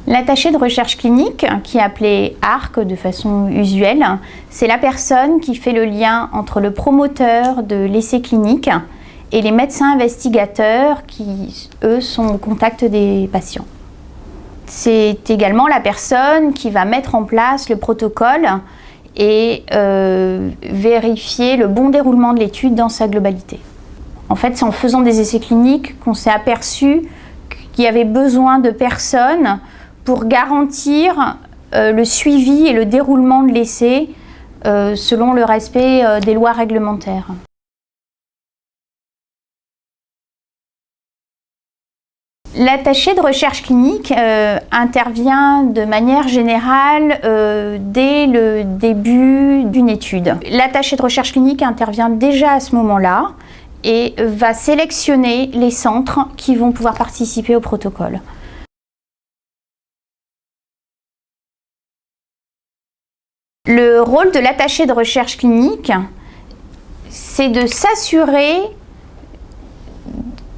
L'attaché de recherche clinique, qui est appelé ARC de façon usuelle, c'est la personne qui fait le lien entre le promoteur de l'essai clinique et les médecins investigateurs qui, eux, sont au contact des patients. C'est également la personne qui va mettre en place le protocole et vérifier le bon déroulement de l'étude dans sa globalité. En fait, c'est en faisant des essais cliniques qu'on s'est aperçu qu'il y avait besoin de personnes pour garantir le suivi et le déroulement de l'essai selon le respect des lois réglementaires. L'attaché de recherche clinique intervient de manière générale dès le début d'une étude. L'attaché de recherche clinique intervient déjà à ce moment-là et va sélectionner les centres qui vont pouvoir participer au protocole. Le rôle de l'attaché de recherche clinique, c'est de s'assurer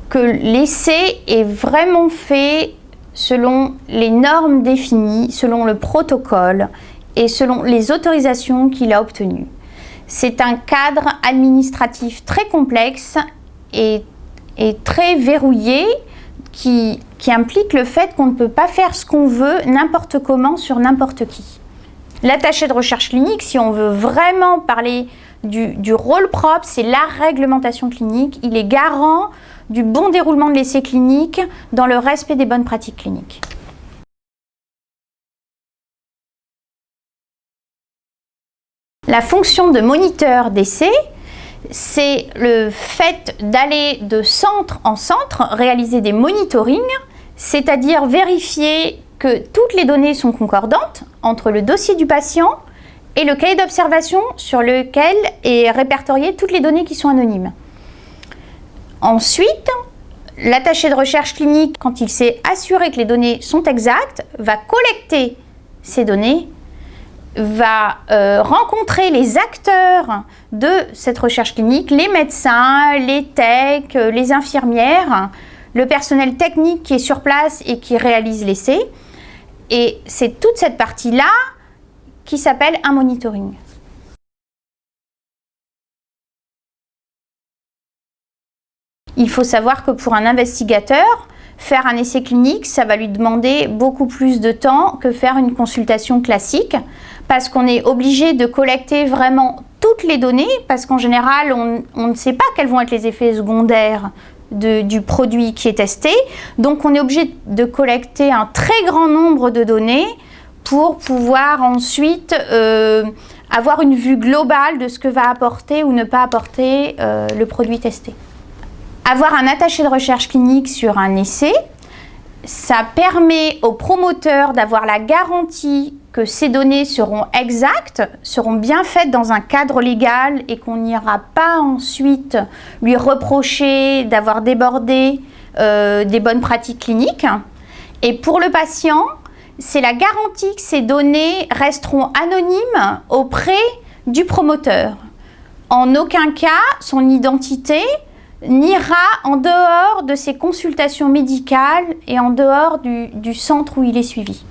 que l'essai est vraiment fait selon les normes définies, selon le protocole et selon les autorisations qu'il a obtenues. C'est un cadre administratif très complexe et très verrouillé qui implique le fait qu'on ne peut pas faire ce qu'on veut n'importe comment sur n'importe qui. L'attaché de recherche clinique, si on veut vraiment parler du rôle propre, c'est la réglementation clinique. Il est garant du bon déroulement de l'essai clinique dans le respect des bonnes pratiques cliniques. La fonction de moniteur d'essai, c'est le fait d'aller de centre en centre, réaliser des monitorings, c'est-à-dire vérifier que toutes les données sont concordantes entre le dossier du patient et le cahier d'observation sur lequel est répertorié toutes les données qui sont anonymes. Ensuite, l'attaché de recherche clinique, quand il s'est assuré que les données sont exactes, va collecter ces données, va rencontrer les acteurs de cette recherche clinique, les médecins, les techs, les infirmières, le personnel technique qui est sur place et qui réalise l'essai. Et c'est toute cette partie-là qui s'appelle un monitoring. Il faut savoir que pour un investigateur, faire un essai clinique, ça va lui demander beaucoup plus de temps que faire une consultation classique, parce qu'on est obligé de collecter vraiment toutes les données, parce qu'en général, on ne sait pas quels vont être les effets secondaires du produit qui est testé. Donc on est obligé de collecter un très grand nombre de données pour pouvoir ensuite avoir une vue globale de ce que va apporter ou ne pas apporter le produit testé. Avoir un attaché de recherche clinique sur un essai, ça permet au promoteur d'avoir la garantie que ces données seront exactes, seront bien faites dans un cadre légal et qu'on n'ira pas ensuite lui reprocher d'avoir débordé des bonnes pratiques cliniques. Et pour le patient, c'est la garantie que ces données resteront anonymes auprès du promoteur. En aucun cas, son identité n'ira en dehors de ses consultations médicales et en dehors du centre où il est suivi.